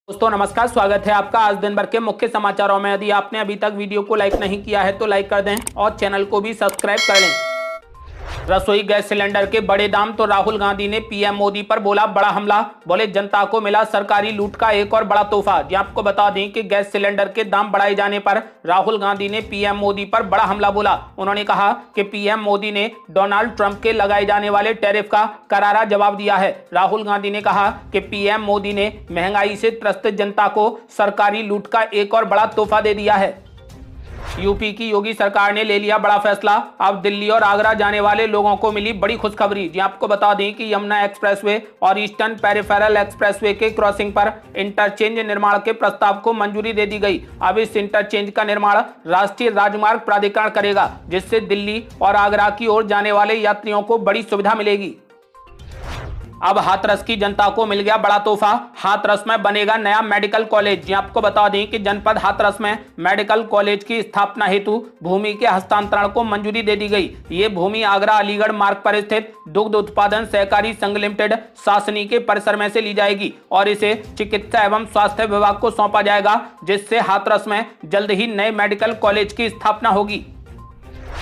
दोस्तों नमस्कार, स्वागत है आपका आज दिन भर के मुख्य समाचारों में। यदि आपने अभी तक वीडियो को लाइक नहीं किया है तो लाइक कर दें और चैनल को भी सब्सक्राइब कर लें। रसोई गैस सिलेंडर के बड़े दाम तो राहुल गांधी ने पीएम मोदी पर बोला बड़ा हमला। बोले जनता को मिला सरकारी लूट का एक और बड़ा तोहफा। जी आपको बता दें कि गैस सिलेंडर के दाम बढ़ाए जाने पर राहुल गांधी ने पीएम मोदी पर बड़ा हमला बोला। उन्होंने कहा कि पीएम मोदी ने डोनाल्ड ट्रंप के लगाए जाने वाले टैरिफ का करारा जवाब दिया है। राहुल गांधी ने कहा कि पीएम मोदी ने महंगाई से त्रस्त जनता को सरकारी लूट का एक और बड़ा तोहफा दे दिया है। यूपी की योगी सरकार ने ले लिया बड़ा फैसला। अब दिल्ली और आगरा जाने वाले लोगों को मिली बड़ी खुशखबरी। जी आपको बता दें कि यमुना एक्सप्रेसवे और ईस्टर्न पेरिफेरल एक्सप्रेसवे के क्रॉसिंग पर इंटरचेंज निर्माण के प्रस्ताव को मंजूरी दे दी गई। अब इस इंटरचेंज का निर्माण राष्ट्रीय राजमार्ग प्राधिकरण करेगा, जिससे दिल्ली और आगरा की ओर जाने वाले यात्रियों को बड़ी सुविधा मिलेगी। अब हाथरस की जनता को मिल गया बड़ा तोहफा। हाथरस में बनेगा नया मेडिकल कॉलेज। जी आपको बता दें कि जनपद हाथरस में मेडिकल कॉलेज की स्थापना हेतु भूमि के हस्तांतरण को मंजूरी दे दी गई। ये भूमि आगरा अलीगढ़ मार्ग पर स्थित दुग्ध उत्पादन सहकारी संघ लिमिटेड शासनी के परिसर में से ली जाएगी और इसे चिकित्सा एवं स्वास्थ्य विभाग को सौंपा जाएगा, जिससे हाथरस में जल्द ही नए मेडिकल कॉलेज की स्थापना होगी।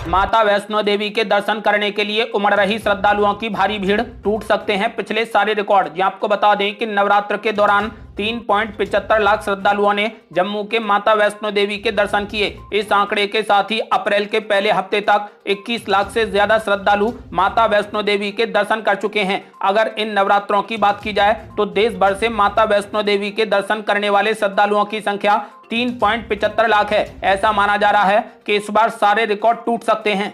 माता वैष्णो देवी के दर्शन करने के लिए उमड़ रही श्रद्धालुओं की भारी भीड़। टूट सकते हैं पिछले सारे रिकॉर्ड। आपको बता दें कि नवरात्र के दौरान 3.75 लाख श्रद्धालुओं ने जम्मू के माता वैष्णो देवी के दर्शन किए। इस आंकड़े के साथ ही अप्रैल के पहले हफ्ते तक 21 लाख से ज्यादा श्रद्धालु माता वैष्णो देवी के दर्शन कर चुके हैं। अगर इन नवरात्रों की बात की जाए तो देश भर से माता वैष्णो देवी के दर्शन करने वाले श्रद्धालुओं की संख्या 3.75 लाख है। ऐसा माना जा रहा है कि इस बार सारे रिकॉर्ड टूट सकते हैं।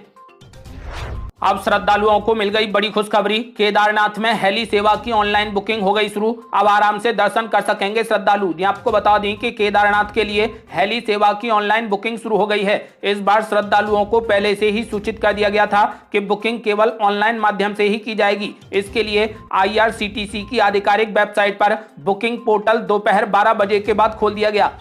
अब श्रद्धालुओं को मिल गई बड़ी खुशखबरी। केदारनाथ में हेली सेवा की ऑनलाइन बुकिंग हो गई शुरू। अब आराम से दर्शन कर सकेंगे श्रद्धालु। आपको बता दें कि केदारनाथ के लिए हेली सेवा की ऑनलाइन बुकिंग शुरू हो गई है। इस बार श्रद्धालुओं को पहले से ही सूचित कर दिया गया था कि बुकिंग केवल ऑनलाइन माध्यम से ही की जाएगी। इसके लिए IRCTC की आधिकारिक वेबसाइट पर बुकिंग पोर्टल दोपहर 12 बजे के बाद खोल दिया गया।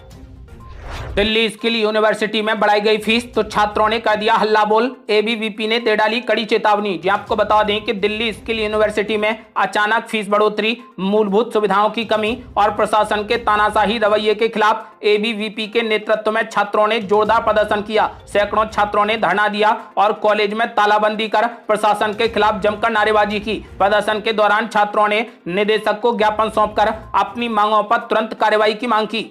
दिल्ली स्किल यूनिवर्सिटी में बढ़ाई गई फीस तो छात्रों ने कर दिया हल्ला बोल। ABVP ने दे डाली कड़ी चेतावनी। जी आपको बता दें कि दिल्ली स्किल यूनिवर्सिटी में अचानक फीस बढ़ोतरी, मूलभूत सुविधाओं की कमी और प्रशासन के तानाशाही रवैये के खिलाफ ABVP के नेतृत्व में छात्रों ने जोरदार प्रदर्शन किया। सैकड़ों छात्रों ने धरना दिया और कॉलेज में तालाबंदी कर प्रशासन के खिलाफ जमकर नारेबाजी की। प्रदर्शन के दौरान छात्रों ने निदेशक को ज्ञापन सौंपकर अपनी मांगों पर तुरंत कार्रवाई की मांग की।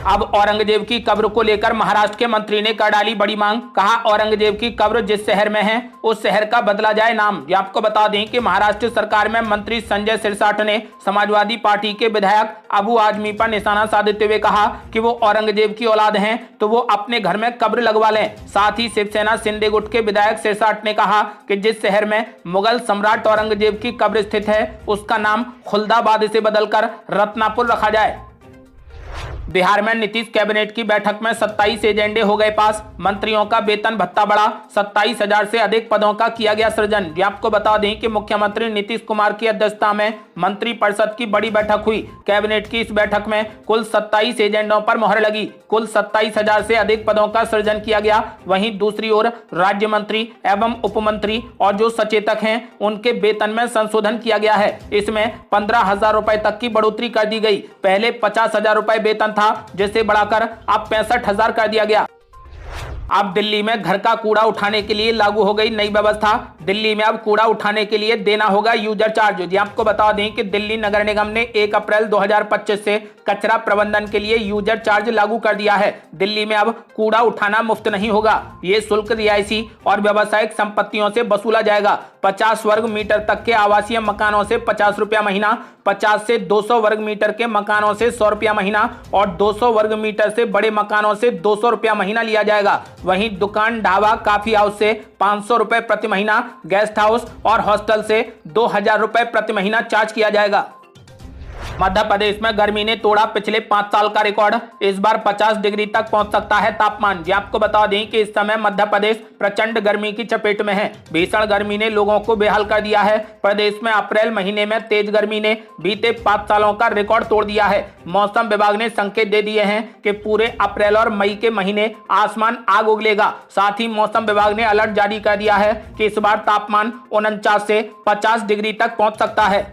अब औरंगजेब की कब्र को लेकर महाराष्ट्र के मंत्री ने कर डाली बड़ी मांग। कहा औरंगजेब की कब्र जिस शहर में है उस शहर का बदला जाए नाम। आपको बता दें कि महाराष्ट्र सरकार में मंत्री संजय सिरसाट ने समाजवादी पार्टी के विधायक अबू आजमी पर निशाना साधते हुए कहा कि वो औरंगजेब की औलाद हैं तो वो अपने घर में कब्र लगवा लें। साथ ही शिवसेना शिंदे गुट के विधायक सिरसाट ने कहा कि जिस शहर में मुगल सम्राट औरंगजेब की कब्र स्थित है उसका नाम खुल्दाबाद से बदलकर रत्नापुर रखा जाए। बिहार में नीतीश कैबिनेट की बैठक में 27 एजेंडे हो गए पास। मंत्रियों का वेतन भत्ता बढ़ा, 27,000 से अधिक पदों का किया गया सृजन। आपको बता दें कि मुख्यमंत्री नीतीश कुमार की अध्यक्षता में मंत्रिपरिषद की बड़ी बैठक हुई। कैबिनेट की इस बैठक में कुल 27 एजेंडों पर मोहर लगी। कुल 27,000 से अधिक पदों का सृजन किया गया। वहीं दूसरी ओर राज्य मंत्री एवं उपमंत्री और जो सचेतक हैं उनके वेतन में संशोधन किया गया है। इसमें 15,000 रुपए तक की बढ़ोतरी कर दी गई। पहले 50,000 रुपए वेतन था, जिसे बढ़ाकर अब 65,000 कर दिया गया। अब दिल्ली में घर का कूड़ा उठाने के लिए लागू हो गई नई व्यवस्था। दिल्ली में अब कूड़ा उठाने के लिए देना होगा यूजर चार्ज। आपको बता दें कि दिल्ली नगर निगम ने 1 अप्रैल 2025 से कचरा प्रबंधन के लिए यूजर चार्ज लागू कर दिया है। दिल्ली में अब कूड़ा उठाना मुफ्त नहीं होगा। ये शुल्क रिहायशी और व्यावसायिक संपत्तियों से वसूला जाएगा। 50 वर्ग मीटर तक के आवासीय मकानों से 50 रुपया महीना, 50 से 200 वर्ग मीटर के मकानों से 100 रुपया महीना और 200 वर्ग मीटर से बड़े मकानों से 200 रुपया महीना लिया जाएगा। वहीं दुकान, ढाबा, काफी हाउस से 500 रुपए प्रति महीना, गेस्ट हाउस और हॉस्टल से 2,000 रुपए प्रति महीना चार्ज किया जाएगा। मध्य प्रदेश में गर्मी ने तोड़ा पिछले 5 साल का रिकॉर्ड। इस बार 50 डिग्री तक पहुंच सकता है तापमान। आपको बता दें कि इस समय मध्य प्रदेश प्रचंड गर्मी की चपेट में है। भीषण गर्मी ने लोगों को बेहाल कर दिया है। प्रदेश में अप्रैल महीने में तेज गर्मी ने बीते 5 सालों का रिकॉर्ड तोड़ दिया है। मौसम विभाग ने संकेत दे दिए हैं कि पूरे अप्रैल और मई के महीने आसमान आग उगलेगा। साथ ही मौसम विभाग ने अलर्ट जारी कर दिया है कि इस बार तापमान 49 से 50 डिग्री तक पहुंच सकता है।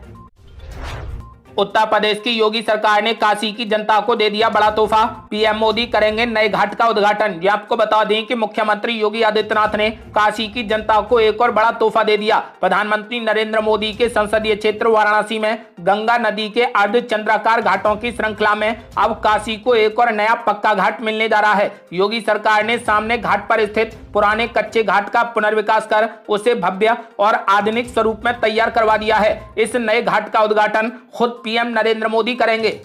उत्तर प्रदेश की योगी सरकार ने काशी की जनता को दे दिया बड़ा तोहफा। पीएम मोदी करेंगे नए घाट का उद्घाटन। ये आपको बता दें कि मुख्यमंत्री योगी आदित्यनाथ ने काशी की जनता को एक और बड़ा तोहफा दे दिया। प्रधानमंत्री नरेंद्र मोदी के संसदीय क्षेत्र वाराणसी में गंगा नदी के अर्धचंद्राकार घाटों की श्रृंखला में अब काशी को एक और नया पक्का घाट मिलने जा रहा है। योगी सरकार ने सामने घाट पर स्थित पुराने कच्चे घाट का पुनर्विकास कर उसे भव्य और आधुनिक स्वरूप में तैयार करवा दिया है। इस नए घाट का उद्घाटन खुद पीएम नरेंद्र मोदी करेंगे।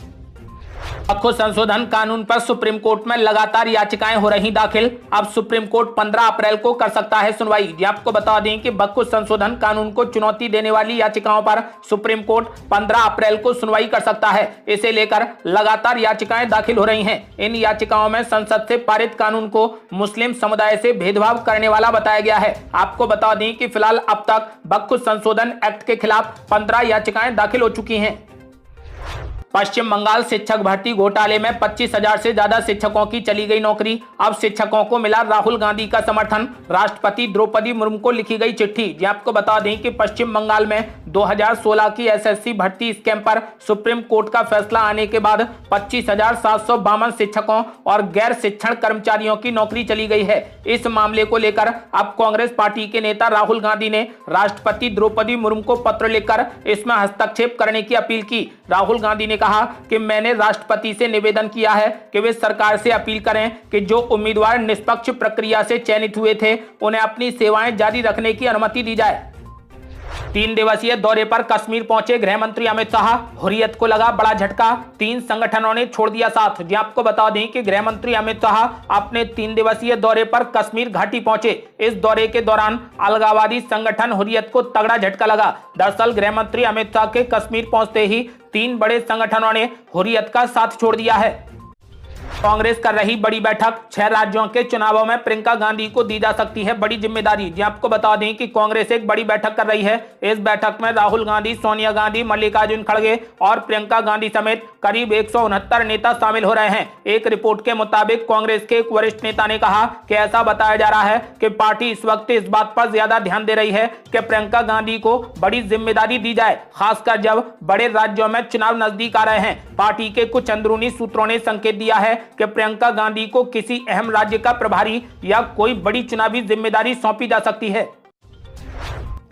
वक्फ संशोधन कानून पर सुप्रीम कोर्ट में लगातार याचिकाएं हो रही दाखिल। अब सुप्रीम कोर्ट 15 अप्रैल को कर सकता है सुनवाई। आपको बता दें कि वक्फ संशोधन कानून को चुनौती देने वाली याचिकाओं पर सुप्रीम कोर्ट 15 अप्रैल को सुनवाई कर सकता है। इसे लेकर लगातार याचिकाएं दाखिल हो रही हैं। इन याचिकाओं में संसद से पारित कानून को मुस्लिम समुदाय से भेदभाव करने वाला बताया गया है। आपको बता दें कि फिलहाल अब तक वक्फ संशोधन एक्ट के खिलाफ 15 याचिकाएं दाखिल हो चुकी हैं। पश्चिम बंगाल शिक्षक भर्ती घोटाले में 25,000 से ज्यादा शिक्षकों की चली गई नौकरी। अब शिक्षकों को मिला राहुल गांधी का समर्थन। राष्ट्रपति द्रौपदी मुर्मू को लिखी गई चिट्ठी। आपको बता दें कि पश्चिम बंगाल में 2016 की एसएससी भर्ती स्कैम पर सुप्रीम कोर्ट का फैसला आने के बाद 25,752 शिक्षकों और गैर शिक्षण कर्मचारियों की नौकरी चली गई है। इस मामले को लेकर अब कांग्रेस पार्टी के नेता राहुल गांधी ने राष्ट्रपति द्रौपदी मुर्मू को पत्र लिखकर इसमें हस्तक्षेप करने की अपील की। राहुल गांधी ने कहा कि मैंने राष्ट्रपति से निवेदन किया है कि वे सरकार से अपील करें कि जो उम्मीदवार निष्पक्ष प्रक्रिया से चयनित हुए थे उन्हें अपनी सेवाएं जारी रखने की अनुमति दी जाए। 3 दिवसीय दौरे पर कश्मीर पहुंचे गृह मंत्री अमित शाह। हुर्रियत को लगा बड़ा झटका। 3 संगठनों ने छोड़ दिया साथ। जी आपको बता दें कि गृह मंत्री अमित शाह अपने 3 दिवसीय दौरे पर कश्मीर घाटी पहुंचे। इस दौरे के दौरान अलगाववादी संगठन हुर्रियत को तगड़ा झटका लगा। दरअसल गृह मंत्री अमित शाह के कश्मीर पहुंचते ही 3 बड़े संगठनों ने हुर्रियत का साथ छोड़ दिया है। कांग्रेस कर रही बड़ी बैठक। 6 राज्यों के चुनावों में प्रियंका गांधी को दी जा सकती है बड़ी जिम्मेदारी। जी आपको बता दें कि कांग्रेस एक बड़ी बैठक कर रही है। इस बैठक में राहुल गांधी, सोनिया गांधी, मल्लिकार्जुन खड़गे और प्रियंका गांधी समेत करीब 169 नेता शामिल हो रहे हैं। एक रिपोर्ट के मुताबिक कांग्रेस के एक वरिष्ठ नेता ने कहा कि ऐसा बताया जा रहा है कि पार्टी इस वक्त इस बात पर ज्यादा ध्यान दे रही है कि प्रियंका गांधी को बड़ी जिम्मेदारी दी जाए, खासकर जब बड़े राज्यों में चुनाव नजदीक आ रहे हैं। पार्टी के कुछ अंदरूनी सूत्रों ने संकेत दिया है कि प्रियंका गांधी को किसी अहम राज्य का प्रभारी या कोई बड़ी चुनावी जिम्मेदारी सौंपी जा सकती है।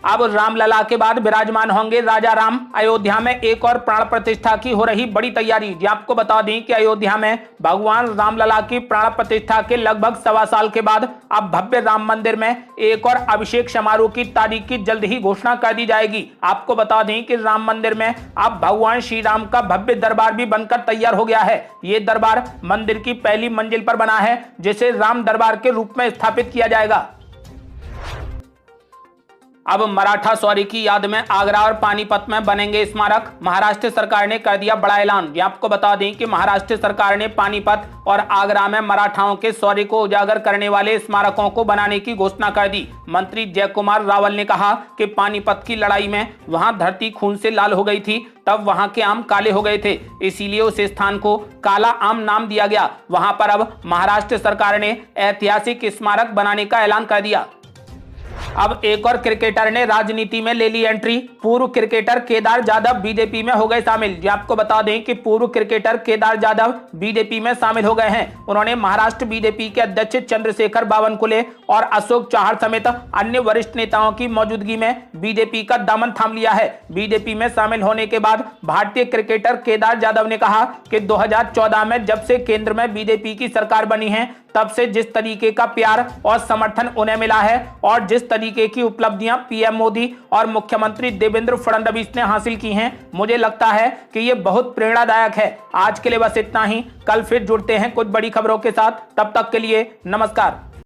अब रामलला के बाद विराजमान होंगे राजा राम। अयोध्या में एक और प्राण प्रतिष्ठा की हो रही बड़ी तैयारी। जी आपको बता दें कि अयोध्या में भगवान रामलला की प्राण प्रतिष्ठा के लगभग 1.25 साल के बाद अब भव्य राम मंदिर में एक और अभिषेक समारोह की तारीख की जल्द ही घोषणा कर दी जाएगी। आपको बता दें कि राम मंदिर में अब भगवान श्री राम का भव्य दरबार भी बनकर तैयार हो गया है। ये दरबार मंदिर की पहली मंजिल पर बना है, जिसे राम दरबार के रूप में स्थापित किया जाएगा। अब मराठा शौर्य की याद में आगरा और पानीपत में बनेंगे स्मारक। महाराष्ट्र सरकार ने कर दिया बड़ा ऐलान। आपको बता दें कि महाराष्ट्र सरकार ने पानीपत और आगरा में मराठाओं के शौर्य को उजागर करने वाले स्मारकों को बनाने की घोषणा कर दी। मंत्री जयकुमार रावल ने कहा कि पानीपत की लड़ाई में वहां धरती खून से लाल हो गई थी, तब वहां के आम काले हो गए थे, इसीलिए उस स्थान को काला आम नाम दिया गया। वहां पर अब महाराष्ट्र सरकार ने ऐतिहासिक स्मारक बनाने का ऐलान कर दिया। अब एक और क्रिकेटर ने राजनीति में ले ली एंट्री। पूर्व क्रिकेटर केदार जाधव बीजेपी में हो गए शामिल। आपको बता दें कि पूर्व क्रिकेटर केदार जाधव बीजेपी में शामिल हो गए हैं। उन्होंने महाराष्ट्र बीजेपी के अध्यक्ष चंद्रशेखर बावनकुले और अशोक चव्हाण समेत अन्य वरिष्ठ नेताओं की मौजूदगी में बीजेपी का दामन थाम लिया है। बीजेपी में शामिल होने के बाद भारतीय क्रिकेटर केदार जाधव ने कहा कि 2014 में जब से केंद्र में बीजेपी की सरकार बनी है, तब से जिस तरीके का प्यार और समर्थन उन्हें मिला है और जिस तरीके की उपलब्धियां पीएम मोदी और मुख्यमंत्री देवेंद्र फडणवीस ने हासिल की हैं, मुझे लगता है कि ये बहुत प्रेरणादायक है। आज के लिए बस इतना ही। कल फिर जुड़ते हैं कुछ बड़ी खबरों के साथ। तब तक के लिए नमस्कार।